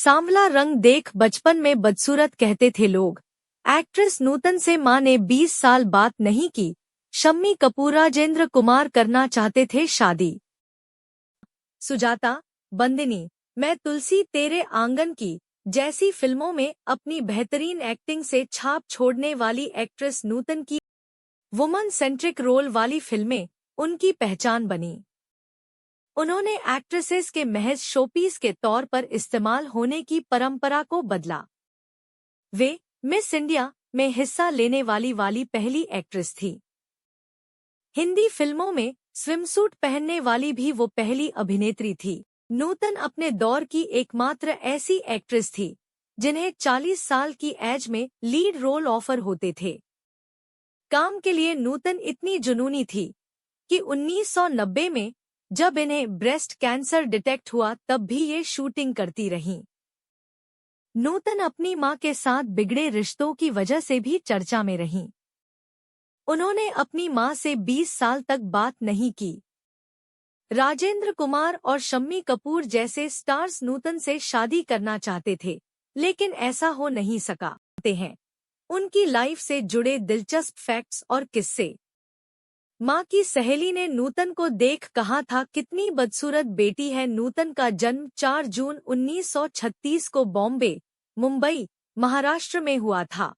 सांवला रंग देख बचपन में बदसूरत कहते थे लोग। एक्ट्रेस नूतन से मां ने 20 साल बात नहीं की। शम्मी कपूर राजेंद्र कुमार करना चाहते थे शादी। सुजाता, बंदिनी, मैं तुलसी तेरे आंगन की जैसी फिल्मों में अपनी बेहतरीन एक्टिंग से छाप छोड़ने वाली एक्ट्रेस नूतन की वुमन सेंट्रिक रोल वाली फिल्में उनकी पहचान बनी। उन्होंने एक्ट्रेसेस के महज शोपीस के तौर पर इस्तेमाल होने की परंपरा को बदला। वे मिस इंडिया में हिस्सा लेने वाली पहली एक्ट्रेस थी। हिंदी फिल्मों में स्विमसूट पहनने वाली भी वो पहली अभिनेत्री थी। नूतन अपने दौर की एकमात्र ऐसी एक्ट्रेस थी जिन्हें 40 साल की एज में लीड रोल ऑफर होते थे। काम के लिए नूतन इतनी जुनूनी थी कि 1990 में जब इन्हें ब्रेस्ट कैंसर डिटेक्ट हुआ तब भी ये शूटिंग करती रहीं। नूतन अपनी मां के साथ बिगड़े रिश्तों की वजह से भी चर्चा में रहीं। उन्होंने अपनी मां से 20 साल तक बात नहीं की। राजेंद्र कुमार और शम्मी कपूर जैसे स्टार्स नूतन से शादी करना चाहते थे, लेकिन ऐसा हो नहीं सका। हैं उनकी लाइफ से जुड़े दिलचस्प फैक्ट्स और किस्से। मां की सहेली ने नूतन को देख कहा था, कितनी बदसूरत बेटी है। नूतन का जन्म 4 जून 1936 को बॉम्बे, मुंबई, महाराष्ट्र में हुआ था।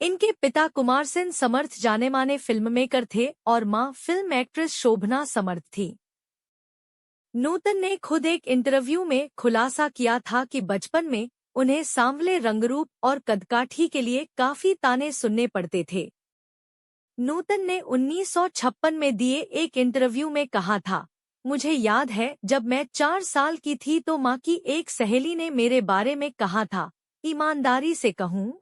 इनके पिता कुमार सेन समर्थ जाने-माने फिल्ममेकर थे और मां फिल्म एक्ट्रेस शोभना समर्थ थी। नूतन ने खुद एक इंटरव्यू में खुलासा किया था कि बचपन में उन्हें सांवले रंगरूप और कदकाठी के लिए काफी ताने सुनने पड़ते थे। नूतन ने 1956 में दिए एक इंटरव्यू में कहा था, मुझे याद है जब मैं 4 साल की थी तो मां की एक सहेली ने मेरे बारे में कहा था, ईमानदारी से कहूं,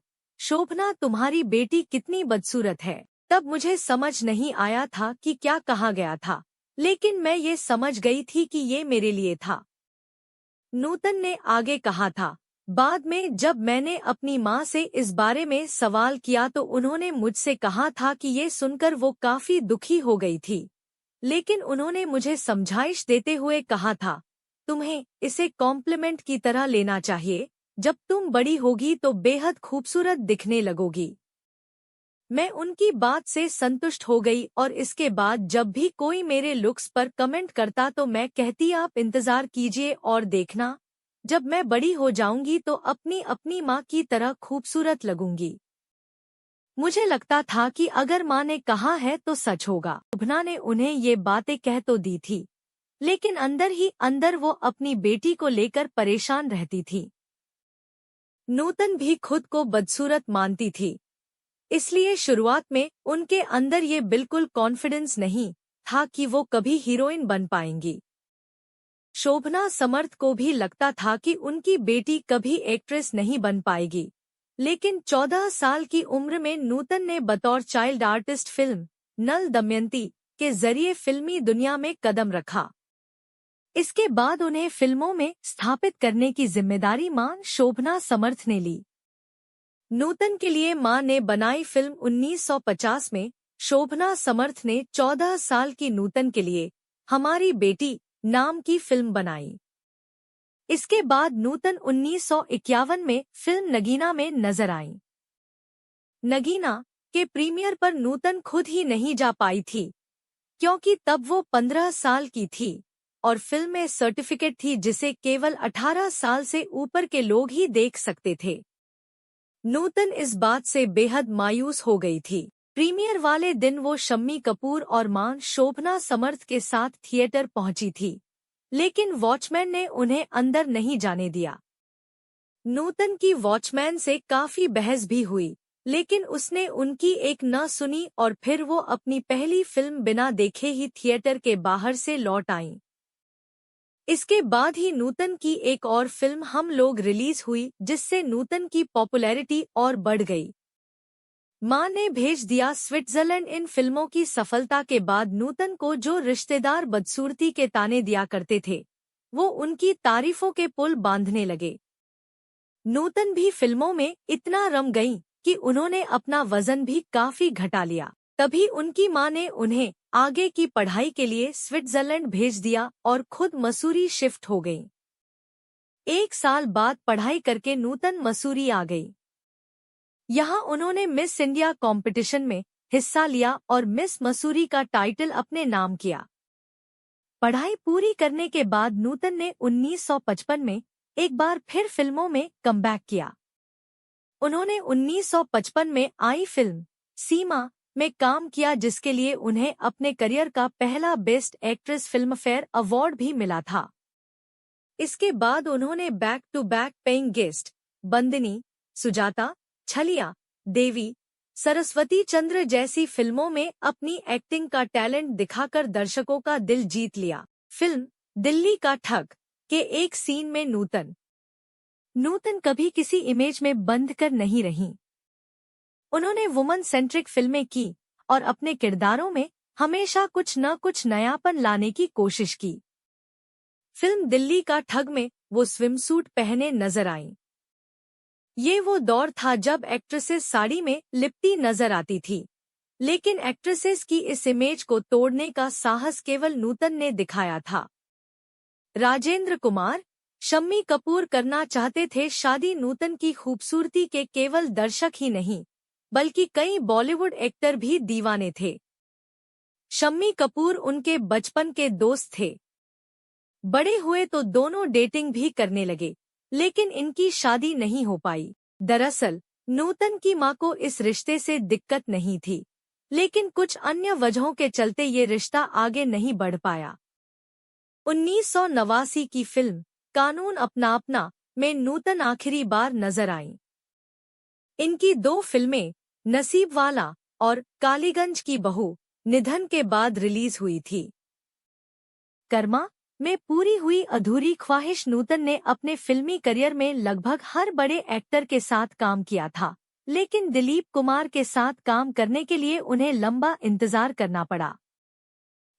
शोभना तुम्हारी बेटी कितनी बदसूरत है। तब मुझे समझ नहीं आया था कि क्या कहा गया था, लेकिन मैं ये समझ गई थी कि ये मेरे लिए था। नूतन ने आगे कहा था, बाद में जब मैंने अपनी मां से इस बारे में सवाल किया तो उन्होंने मुझसे कहा था कि ये सुनकर वो काफी दुखी हो गई थी, लेकिन उन्होंने मुझे समझाइश देते हुए कहा था, तुम्हें इसे कॉम्प्लीमेंट की तरह लेना चाहिए, जब तुम बड़ी होगी तो बेहद खूबसूरत दिखने लगोगी। मैं उनकी बात से संतुष्ट हो गई और इसके बाद जब भी कोई मेरे लुक्स पर कमेंट करता तो मैं कहती, आप इंतजार कीजिए और देखना, जब मैं बड़ी हो जाऊंगी तो अपनी माँ की तरह खूबसूरत लगूंगी। मुझे लगता था कि अगर माँ ने कहा है तो सच होगा। शोभना ने उन्हें ये बातें कह तो दी थी, लेकिन अंदर ही अंदर वो अपनी बेटी को लेकर परेशान रहती थी। नूतन भी खुद को बदसूरत मानती थी, इसलिए शुरुआत में उनके अंदर ये बिल्कुल कॉन्फिडेंस नहीं था कि वो कभी हीरोइन बन पाएंगी। शोभना समर्थ को भी लगता था कि उनकी बेटी कभी एक्ट्रेस नहीं बन पाएगी, लेकिन 14 साल की उम्र में नूतन ने बतौर चाइल्ड आर्टिस्ट फिल्म नल दमयंती के जरिए फिल्मी दुनिया में कदम रखा। इसके बाद उन्हें फिल्मों में स्थापित करने की जिम्मेदारी मां शोभना समर्थ ने ली। नूतन के लिए मां ने बनाई फिल्म 1950 में शोभना समर्थ ने 14 साल की नूतन के लिए हमारी बेटी नाम की फिल्म बनाई। इसके बाद नूतन 1951 में फिल्म नगीना में नजर आई। नगीना के प्रीमियर पर नूतन खुद ही नहीं जा पाई थी, क्योंकि तब वो 15 साल की थी और फिल्म में सर्टिफिकेट थी जिसे केवल 18 साल से ऊपर के लोग ही देख सकते थे। नूतन इस बात से बेहद मायूस हो गई थी। प्रीमियर वाले दिन वो शम्मी कपूर और मां शोभना समर्थ के साथ थिएटर पहुंची थी, लेकिन वॉचमैन ने उन्हें अंदर नहीं जाने दिया। नूतन की वॉचमैन से काफी बहस भी हुई, लेकिन उसने उनकी एक न सुनी और फिर वो अपनी पहली फिल्म बिना देखे ही थिएटर के बाहर से लौट आईं। इसके बाद ही नूतन की एक और फिल्म हम लोग रिलीज हुई, जिससे नूतन की पॉपुलैरिटी और बढ़ गई। मां ने भेज दिया स्विट्जरलैंड। इन फिल्मों की सफलता के बाद नूतन को जो रिश्तेदार बदसूरती के ताने दिया करते थे, वो उनकी तारीफों के पुल बांधने लगे। नूतन भी फिल्मों में इतना रम गईं कि उन्होंने अपना वजन भी काफी घटा लिया। तभी उनकी मां ने उन्हें आगे की पढ़ाई के लिए स्विट्जरलैंड भेज दिया और खुद मसूरी शिफ्ट हो गईं। 1 साल बाद पढ़ाई करके नूतन मसूरी आ गई। यहाँ उन्होंने मिस इंडिया कंपटीशन में हिस्सा लिया और मिस मसूरी का टाइटल अपने नाम किया। पढ़ाई पूरी करने के बाद नूतन ने 1955 में एक बार फिर फिल्मों में कमबैक किया। उन्होंने 1955 में आई फिल्म सीमा में काम किया, जिसके लिए उन्हें अपने करियर का पहला बेस्ट एक्ट्रेस फिल्मफेयर अवार्ड भी मिला था। इसके बाद उन्होंने back to back paying guest, Bandini, Sujata, Chhalia, Devi, Saraswati चंद्र जैसी फिल्मों में अपनी एक्टिंग का टैलेंट दिखाकर दर्शकों का दिल जीत लिया। फिल्म दिल्ली का ठग के एक सीन में नूतन कभी किसी इमेज में बंध कर नहीं रहीं। उन्होंने वुमन सेंट्रिक फिल्में की और अपने किरदारों में हमेशा कुछ न कुछ नयापन लाने की कोशिश की। फिल्म दिल्ली का ठग में वो स्विमसूट पहने नजर आईं। ये वो दौर था जब एक्ट्रेसेस साड़ी में लिपटी नजर आती थी, लेकिन एक्ट्रेसेस की इस इमेज को तोड़ने का साहस केवल नूतन ने दिखाया था। राजेंद्र कुमार, शम्मी कपूर करना चाहते थे शादी। नूतन की खूबसूरती के केवल दर्शक ही नहीं, बल्कि कई बॉलीवुड एक्टर भी दीवाने थे। शम्मी कपूर उनके बचपन के दोस्त थे। बड़े हुए तो दोनों डेटिंग भी करने लगे, लेकिन इनकी शादी नहीं हो पाई। दरअसल नूतन की मां को इस रिश्ते से दिक्कत नहीं थी, लेकिन कुछ अन्य वजहों के चलते ये रिश्ता आगे नहीं बढ़ पाया। 1989 की फिल्म कानून अपना अपना में नूतन आखिरी बार नजर आईं। इनकी 2 फिल्में नसीबवाला और कालीगंज की बहू निधन के बाद रिलीज हुई थी। कर्मा में पूरी हुई अधूरी ख्वाहिश। नूतन ने अपने फिल्मी करियर में लगभग हर बड़े एक्टर के साथ काम किया था, लेकिन दिलीप कुमार के साथ काम करने के लिए उन्हें लंबा इंतजार करना पड़ा।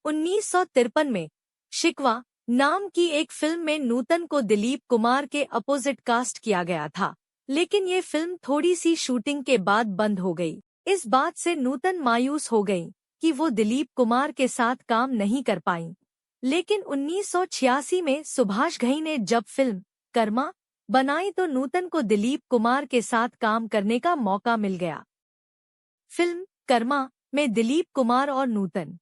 1953 में शिकवा नाम की एक फिल्म में नूतन को दिलीप कुमार के अपोजिट कास्ट किया गया था, लेकिन ये फिल्म थोड़ी सी शूटिंग के बाद बंद हो गई। इस बात से नूतन मायूस हो गईं कि वो दिलीप कुमार के साथ काम नहीं कर पाईं। लेकिन 1986 में सुभाष घई ने जब फिल्म कर्मा बनाई तो नूतन को दिलीप कुमार के साथ काम करने का मौका मिल गया। फिल्म कर्मा में दिलीप कुमार और नूतन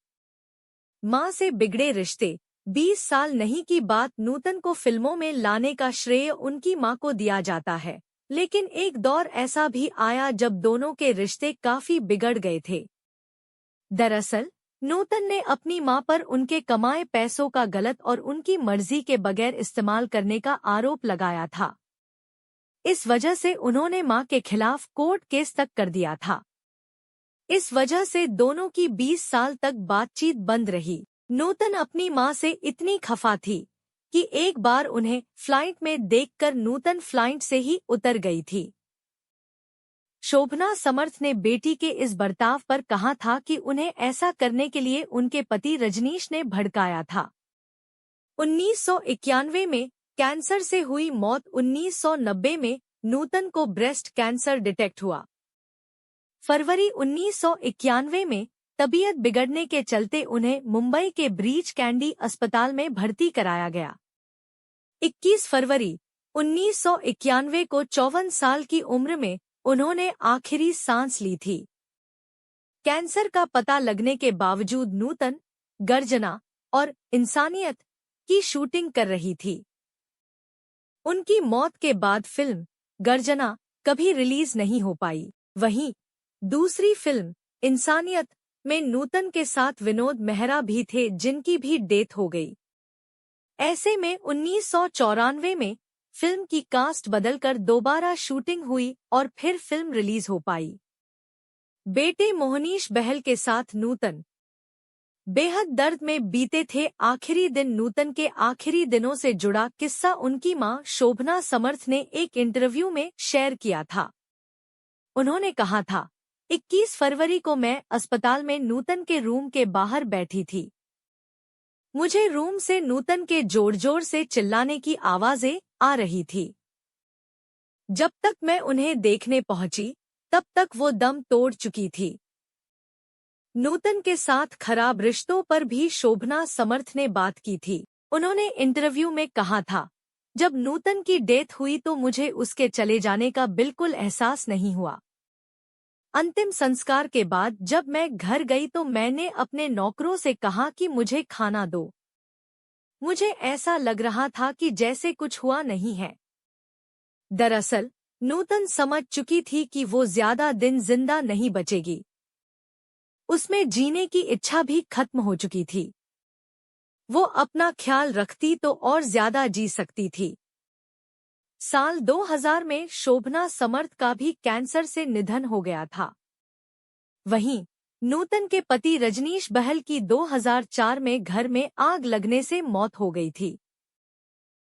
मां से बिगड़े रिश्ते 20 साल नहीं की बात। नूतन को फिल्मों में लाने का श्रेय उनकी मां को दिया जाता है, लेकिन एक दौर ऐसा भी आया जब दोनों के रिश्ते काफी बिगड़ गए थे। दरअसल नूतन ने अपनी मां पर उनके कमाए पैसों का गलत और उनकी मर्जी के बगैर इस्तेमाल करने का आरोप लगाया था। इस वजह से उन्होंने मां के खिलाफ कोर्ट केस तक कर दिया था। इस वजह से दोनों की 20 साल तक बातचीत बंद रही। नूतन अपनी मां से इतनी खफा थी कि एक बार उन्हें फ्लाइट में देखकर नूतन फ्लाइट से ही उतर गई थी। शोभना समर्थ ने बेटी के इस बर्ताव पर कहा था कि उन्हें ऐसा करने के लिए उनके पति रजनीश ने भड़काया था। 1991 में कैंसर से हुई मौत। 1990 में नूतन को ब्रेस्ट कैंसर डिटेक्ट हुआ। फरवरी 1991 में तबीयत बिगड़ने के चलते उन्हें मुंबई के ब्रीच कैंडी अस्पताल में भर्ती कराया गया। 21 फरवरी 1991 को 54 साल की उम्र में उन्होंने आखिरी सांस ली थी। कैंसर का पता लगने के बावजूद नूतन गर्जना और इंसानियत की शूटिंग कर रही थी। उनकी मौत के बाद फिल्म गर्जना कभी रिलीज नहीं हो पाई। वहीं दूसरी फिल्म इंसानियत में नूतन के साथ विनोद मेहरा भी थे, जिनकी भी डेथ हो गई। ऐसे में 1994 में फिल्म की कास्ट बदलकर दोबारा शूटिंग हुई और फिर फिल्म रिलीज हो पाई। बेटे मोहनीश बहल के साथ नूतन बेहद दर्द में बीते थे आखिरी दिन। नूतन के आखिरी दिनों से जुड़ा किस्सा उनकी मां शोभना समर्थ ने एक इंटरव्यू में शेयर किया था। उन्होंने कहा था, 21 फरवरी को मैं अस्पताल में नूतन के रूम के बाहर बैठी थी। मुझे रूम से नूतन के जोर जोर से चिल्लाने की आवाजें आ रही थी। जब तक मैं उन्हें देखने पहुंची, तब तक वो दम तोड़ चुकी थी। नूतन के साथ खराब रिश्तों पर भी शोभना समर्थ ने बात की थी। उन्होंने इंटरव्यू में कहा था, जब नूतन की डेथ हुई तो मुझे उसके चले जाने का बिल्कुल एहसास नहीं हुआ। अंतिम संस्कार के बाद जब मैं घर गई तो मैंने अपने नौकरों से कहा कि मुझे खाना दो। मुझे ऐसा लग रहा था कि जैसे कुछ हुआ नहीं है। दरअसल नूतन समझ चुकी थी कि वो ज्यादा दिन जिंदा नहीं बचेगी। उसमें जीने की इच्छा भी खत्म हो चुकी थी। वो अपना ख्याल रखती तो और ज्यादा जी सकती थी। साल 2000 में शोभना समर्थ का भी कैंसर से निधन हो गया था। वहीं नूतन के पति रजनीश बहल की 2004 में घर में आग लगने से मौत हो गई थी।